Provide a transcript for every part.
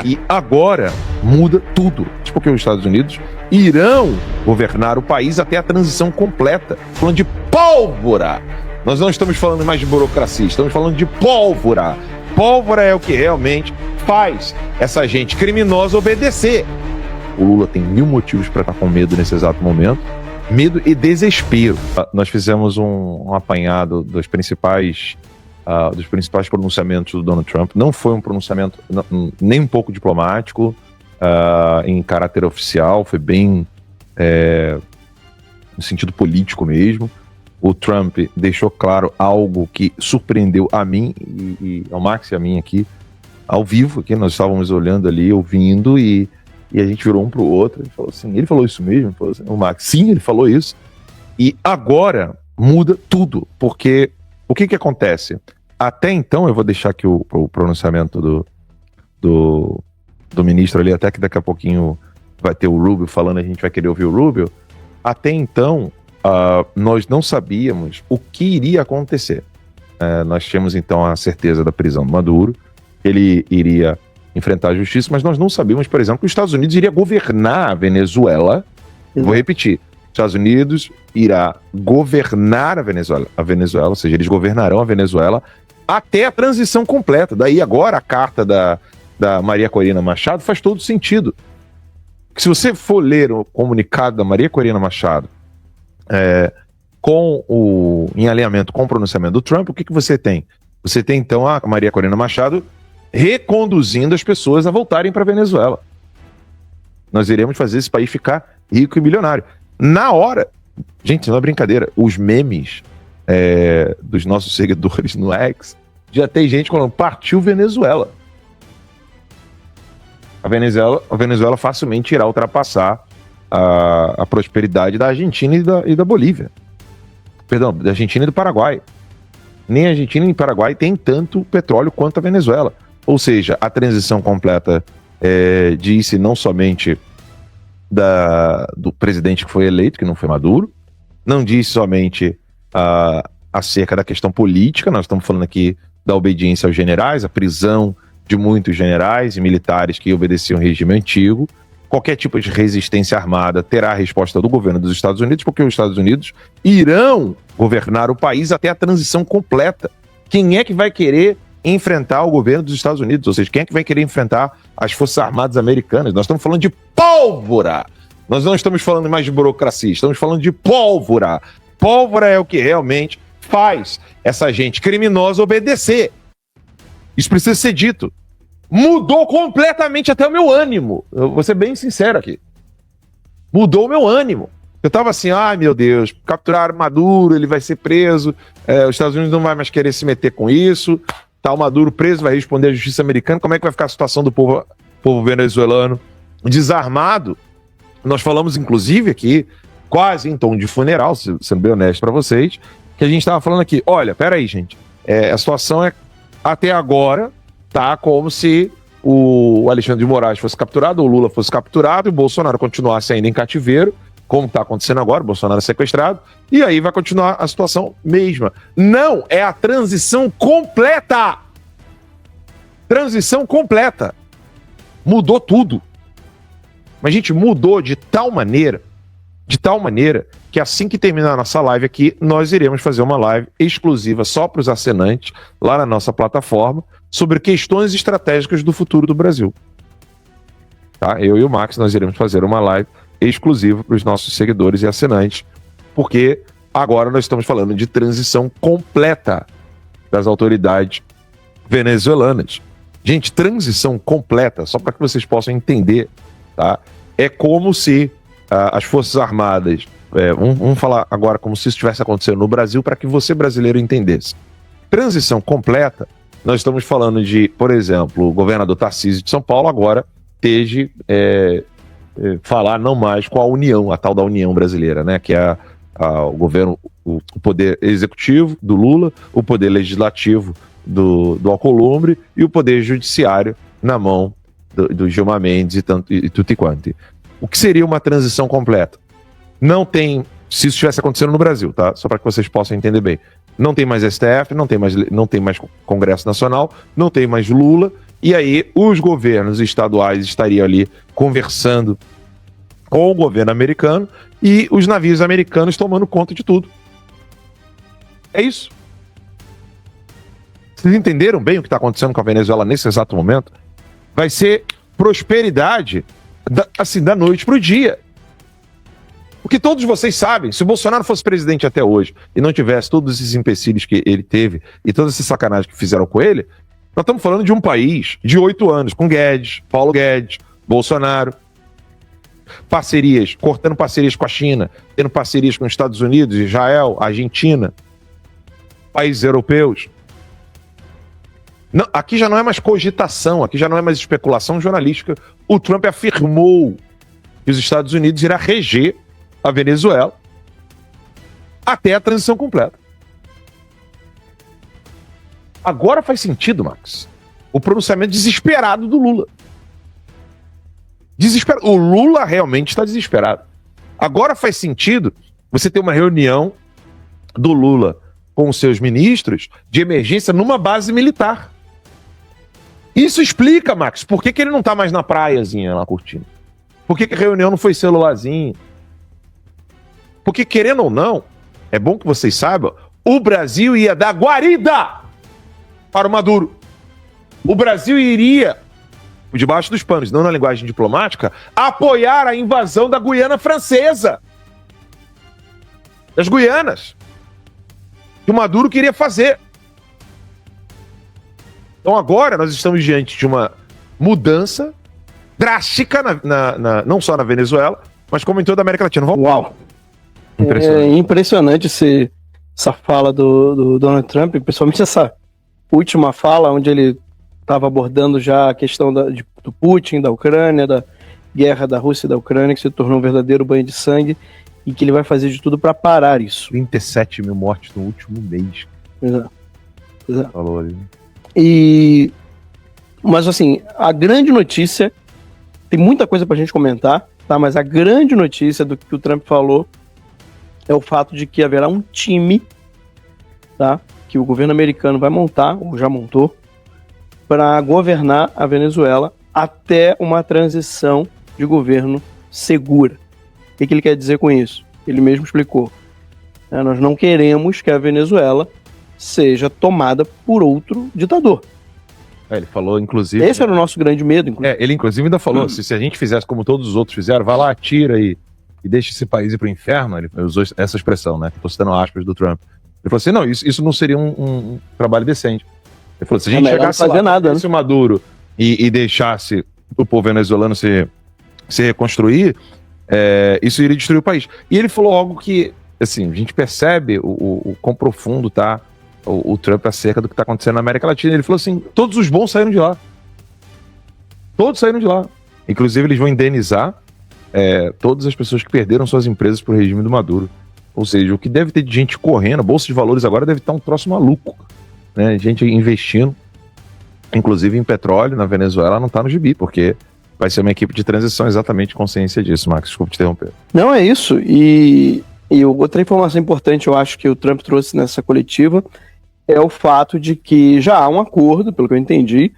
E agora muda tudo. Porque os Estados Unidos irão governar o país até a transição completa. Falando de pólvora. Nós não estamos falando mais de burocracia, estamos falando de pólvora. Pólvora é o que realmente faz essa gente criminosa obedecer. O Lula tem 1000 motivos para estar com medo nesse exato momento. Medo e desespero. Nós fizemos um apanhado dos principais pronunciamentos do Donald Trump. Não foi um pronunciamento nem um pouco diplomático, em caráter oficial, foi bem no sentido político mesmo. O Trump deixou claro algo que surpreendeu a mim e ao Max e a mim aqui, ao vivo, aqui nós estávamos olhando ali, ouvindo, e a gente virou um pro outro e falou assim, ele falou isso mesmo? Falou assim, o Max, sim, ele falou isso. E agora muda tudo, porque o que acontece? Até então, eu vou deixar aqui o pronunciamento do ministro ali, até que daqui a pouquinho vai ter o Rubio falando, a gente vai querer ouvir o Rubio. Até então, nós não sabíamos o que iria acontecer. Nós tínhamos então a certeza da prisão do Maduro, ele iria enfrentar a justiça, mas nós não sabíamos, por exemplo, que os Estados Unidos iria governar a Venezuela. Vou repetir, os Estados Unidos irá governar a Venezuela, ou seja, eles governarão a Venezuela até a transição completa. Daí agora a carta da Maria Corina Machado faz todo sentido. Se você for ler o comunicado da Maria Corina Machado em alinhamento com o pronunciamento do Trump, o que você tem? Você tem então a Maria Corina Machado reconduzindo as pessoas a voltarem para a Venezuela. Nós iremos fazer esse país ficar rico e milionário. Na hora, gente, não é brincadeira, os memes dos nossos seguidores no X, já tem gente falando, partiu Venezuela. A Venezuela facilmente irá ultrapassar a prosperidade da Argentina e da Bolívia. Perdão, da Argentina e do Paraguai. Nem a Argentina nem o Paraguai tem tanto petróleo quanto a Venezuela. Ou seja, a transição completa disse não somente do presidente que foi eleito, que não foi Maduro, não disse somente acerca da questão política, nós estamos falando aqui da obediência aos generais, a prisão de muitos generais e militares que obedeciam ao regime antigo. Qualquer tipo de resistência armada terá a resposta do governo dos Estados Unidos, porque os Estados Unidos irão governar o país até a transição completa. Quem é que vai querer enfrentar o governo dos Estados Unidos? Ou seja, quem é que vai querer enfrentar as Forças Armadas americanas? Nós estamos falando de pólvora! Nós não estamos falando mais de burocracia, estamos falando de pólvora. Pólvora é o que realmente faz essa gente criminosa obedecer. Isso precisa ser dito. Mudou completamente até o meu ânimo. Eu vou ser bem sincero aqui. Mudou o meu ânimo. Eu tava assim, ai meu Deus, capturaram Maduro, ele vai ser preso, os Estados Unidos não vai mais querer se meter com isso, tá o Maduro preso, vai responder à justiça americana, como é que vai ficar a situação do povo venezuelano desarmado? Nós falamos inclusive aqui, quase em tom de funeral, sendo bem honesto para vocês, que a gente tava falando aqui, olha, peraí gente, a situação até agora tá como se o Alexandre de Moraes fosse capturado, o Lula fosse capturado e o Bolsonaro continuasse ainda em cativeiro, como está acontecendo agora, o Bolsonaro é sequestrado, e aí vai continuar a situação mesma. Não, é a transição completa! Transição completa! Mudou tudo. Mas, gente, mudou de tal maneira que assim que terminar a nossa live aqui, nós iremos fazer uma live exclusiva só para os assinantes, lá na nossa plataforma, sobre questões estratégicas do futuro do Brasil. Tá? Eu e o Max, nós iremos fazer uma live exclusiva para os nossos seguidores e assinantes, porque agora nós estamos falando de transição completa das autoridades venezuelanas. Gente, transição completa, só para que vocês possam entender, tá? É como se as Forças Armadas, vamos falar agora como se isso estivesse acontecendo no Brasil, para que você brasileiro entendesse. Transição completa, nós estamos falando de, por exemplo, o governador Tarcísio de São Paulo agora esteja falar não mais com a União, a tal da União Brasileira, né? Que é o governo, o poder executivo do Lula, o poder legislativo do Alcolumbre e o poder judiciário na mão do Gilmar Mendes e tutti quanti. O que seria uma transição completa? Não tem, se isso estivesse acontecendo no Brasil, tá? Só para que vocês possam entender bem. Não tem mais STF, não tem mais Congresso Nacional, não tem mais Lula, e aí os governos estaduais estariam ali conversando com o governo americano e os navios americanos tomando conta de tudo. É isso. Vocês entenderam bem o que está acontecendo com a Venezuela nesse exato momento? Vai ser prosperidade da noite para o dia. Porque todos vocês sabem, se o Bolsonaro fosse presidente até hoje e não tivesse todos esses empecilhos que ele teve e todas essas sacanagens que fizeram com ele, nós estamos falando de um país de 8 anos, com Guedes, Paulo Guedes, Bolsonaro, parcerias, cortando parcerias com a China, tendo parcerias com os Estados Unidos, Israel, Argentina, países europeus. Não, aqui já não é mais cogitação, aqui já não é mais especulação jornalística. O Trump afirmou que os Estados Unidos irá reger a Venezuela até a transição completa. Agora faz sentido, Max, o pronunciamento desesperado do Lula. O Lula realmente está desesperado. Agora faz sentido você ter uma reunião do Lula com os seus ministros de emergência numa base militar. Isso explica, Max, por que ele não está mais na praiazinha lá curtindo. Por que a reunião não foi celularzinho? Porque, querendo ou não, é bom que vocês saibam, o Brasil ia dar guarida para o Maduro. O Brasil iria, por debaixo dos panos, não na linguagem diplomática, apoiar a invasão da Guiana Francesa. Das Guianas. Que o Maduro queria fazer. Então agora nós estamos diante de uma mudança drástica, não só na Venezuela, mas como em toda a América Latina. Uau! Impressionante. É impressionante essa fala do Donald Trump, principalmente essa última fala, onde ele estava abordando já a questão do Putin, da Ucrânia, da guerra da Rússia e da Ucrânia, que se tornou um verdadeiro banho de sangue, e que ele vai fazer de tudo para parar isso. 37 mil mortes no último mês. Exato. Falou ali. Mas assim, a grande notícia, tem muita coisa pra gente comentar, tá? Mas a grande notícia do que o Trump falou é o fato de que haverá um time, tá? Que o governo americano vai montar, ou já montou, para governar a Venezuela até uma transição de governo segura. O que ele quer dizer com isso? Ele mesmo explicou. Nós não queremos que a Venezuela seja tomada por outro ditador. Ele falou, inclusive... Esse era o nosso grande medo, inclusive. Ele, inclusive, ainda falou, se a gente fizesse como todos os outros fizeram, vai lá, atira e deixa esse país ir pro inferno, ele usou essa expressão, né? Estou citando aspas do Trump. Ele falou assim, não, isso não seria um trabalho decente. Ele falou, se a gente chegasse lá, o Maduro e deixasse o povo venezuelano se reconstruir, isso iria destruir o país. E ele falou algo que, assim, a gente percebe o quão profundo tá o Trump acerca do que está acontecendo na América Latina. Ele falou assim, todos os bons saíram de lá. Todos saíram de lá. Inclusive, eles vão indenizar todas as pessoas que perderam suas empresas para o regime do Maduro. Ou seja, o que deve ter de gente correndo, a Bolsa de Valores agora deve estar um troço maluco. Né? Gente investindo, inclusive em petróleo, na Venezuela, não está no gibi, porque vai ser uma equipe de transição exatamente com ciência disso, Max. Desculpa te interromper. Não, é isso. E outra informação importante, eu acho que o Trump trouxe nessa coletiva, é o fato de que já há um acordo, pelo que eu entendi,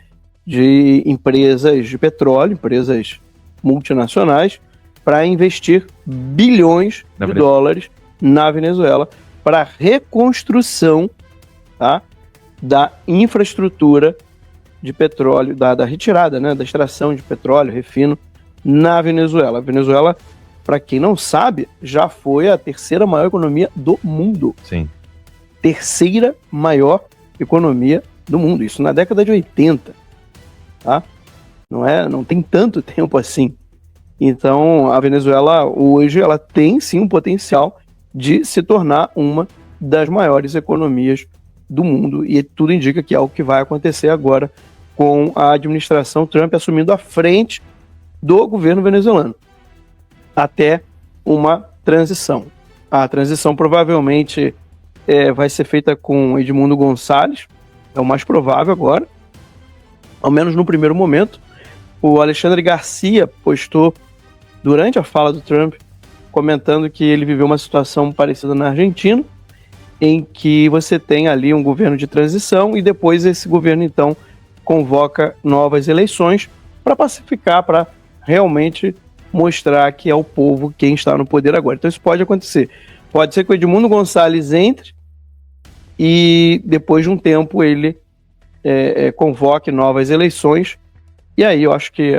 de empresas de petróleo, empresas multinacionais, para investir bilhões de dólares na Venezuela para a reconstrução, tá, da infraestrutura de petróleo, da retirada, né, da extração de petróleo, refino, na Venezuela. A Venezuela, para quem não sabe, já foi a terceira maior economia do mundo. Sim. Terceira maior economia do mundo. Isso na década de 80. Tá? Não tem tanto tempo assim. Então, a Venezuela hoje ela tem sim um potencial de se tornar uma das maiores economias do mundo. E tudo indica que é o que vai acontecer agora com a administração Trump assumindo a frente do governo venezuelano até uma transição. A transição provavelmente vai ser feita com Edmundo Gonçalves, é o mais provável agora, ao menos no primeiro momento. O Alexandre Garcia postou durante a fala do Trump, comentando que ele viveu uma situação parecida na Argentina em que você tem ali um governo de transição e depois esse governo, então, convoca novas eleições para pacificar, para realmente mostrar que é o povo quem está no poder agora. Então isso pode acontecer. Pode ser que o Edmundo Gonçalves entre e depois de um tempo ele convoque novas eleições, e aí eu acho que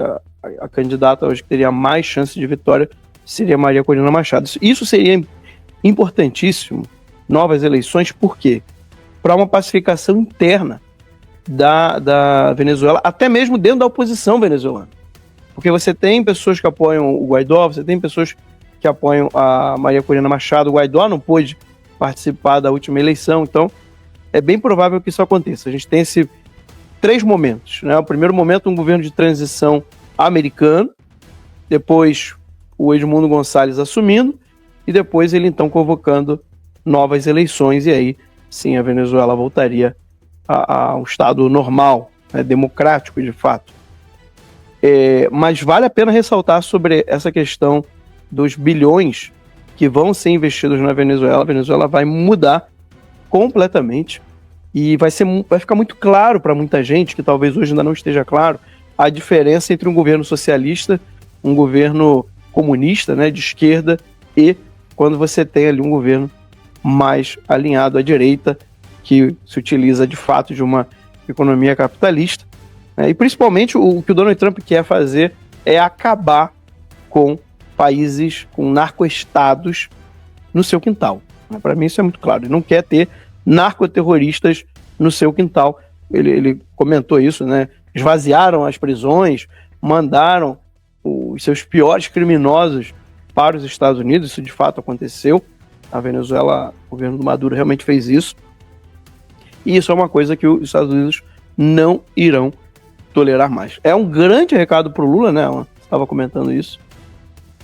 a candidata hoje que teria mais chance de vitória seria Maria Corina Machado. Isso seria importantíssimo, novas eleições, por quê? Para uma pacificação interna da Venezuela, até mesmo dentro da oposição venezuelana. Porque você tem pessoas que apoiam o Guaidó, você tem pessoas que apoiam a Maria Corina Machado. O Guaidó não pôde participar da última eleição, então é bem provável que isso aconteça. A gente tem esses 3 momentos, né? O primeiro momento, um governo de transição americano, depois o Edmundo Gonçalves assumindo, e depois ele então convocando novas eleições, e aí sim a Venezuela voltaria a um estado normal, né, democrático de fato. Mas vale a pena ressaltar sobre essa questão dos bilhões que vão ser investidos na Venezuela. A Venezuela vai mudar completamente e vai ficar muito claro para muita gente, que talvez hoje ainda não esteja claro, a diferença entre um governo socialista, um governo comunista, né, de esquerda, e quando você tem ali um governo mais alinhado à direita, que se utiliza de fato de uma economia capitalista. E principalmente o que o Donald Trump quer fazer é acabar com países, com narcoestados no seu quintal. Para mim isso é muito claro. Ele não quer ter narcoterroristas no seu quintal. Ele comentou isso, né? Esvaziaram as prisões, mandaram os seus piores criminosos para os Estados Unidos. Isso de fato aconteceu. A Venezuela, o governo do Maduro realmente fez isso. E isso é uma coisa que os Estados Unidos não irão tolerar mais. É um grande recado para o Lula, né? Você estava comentando isso.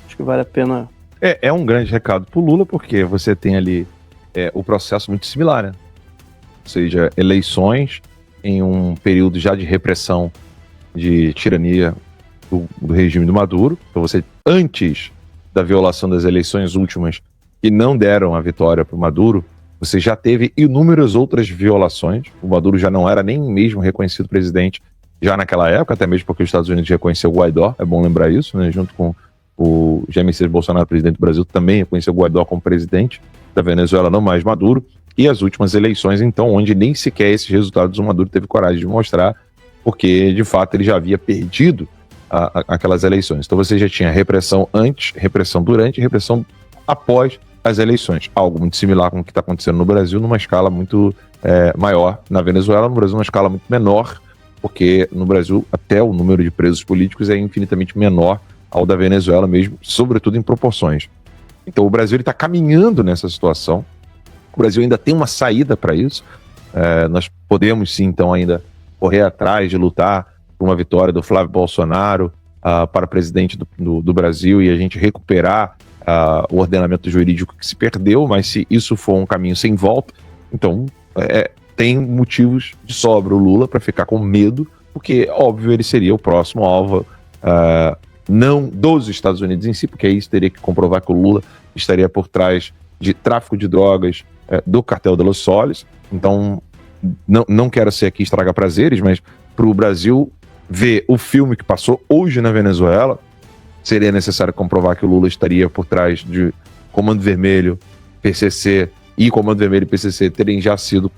Acho que vale a pena. É um grande recado para o Lula, porque você tem ali o processo muito similar, né? Ou seja, eleições em um período já de repressão, de tirania do regime do Maduro. Então você, antes da violação das eleições últimas, que não deram a vitória para o Maduro, você já teve inúmeras outras violações. O Maduro já não era nem mesmo reconhecido presidente já naquela época, até mesmo porque os Estados Unidos reconheceu o Guaidó, é bom lembrar isso, né? Junto com o Jair Messias Bolsonaro, presidente do Brasil, também reconheceu o Guaidó como presidente da Venezuela, não mais Maduro. E as últimas eleições, então, onde nem sequer esses resultados o Maduro teve coragem de mostrar, porque, de fato, ele já havia perdido aquelas eleições. Então você já tinha repressão antes, repressão durante e repressão após as eleições. Algo muito similar com o que está acontecendo no Brasil, numa escala muito maior na Venezuela, no Brasil numa escala muito menor, porque no Brasil até o número de presos políticos é infinitamente menor ao da Venezuela mesmo, sobretudo em proporções. Então o Brasil está caminhando nessa situação. O Brasil ainda tem uma saída para isso. Nós podemos sim, então, ainda correr atrás de lutar por uma vitória do Flávio Bolsonaro para presidente do Brasil e a gente recuperar o ordenamento jurídico que se perdeu, mas se isso for um caminho sem volta, então tem motivos de sobra o Lula para ficar com medo, porque, óbvio, ele seria o próximo alvo, não dos Estados Unidos em si, porque aí teria que comprovar que o Lula estaria por trás de tráfico de drogas do cartel de Los Soles. Então, não quero ser aqui estragar prazeres, mas para o Brasil ver o filme que passou hoje na Venezuela, seria necessário comprovar que o Lula estaria por trás de Comando Vermelho, PCC, e Comando Vermelho e PCC terem já sido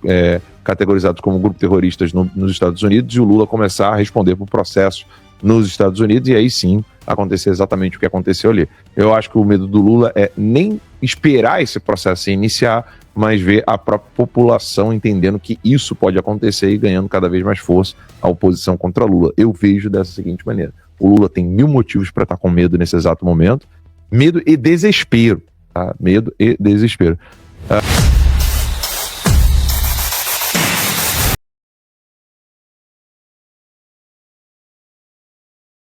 categorizados como grupos terroristas nos Estados Unidos, e o Lula começar a responder por processos nos Estados Unidos, e aí sim acontecer exatamente o que aconteceu ali. Eu acho que o medo do Lula é nem esperar esse processo se iniciar, mas ver a própria população entendendo que isso pode acontecer e ganhando cada vez mais força a oposição contra Lula. Eu vejo dessa seguinte maneira: o Lula tem 1000 motivos para estar com medo nesse exato momento, medo e desespero, tá? Medo e desespero.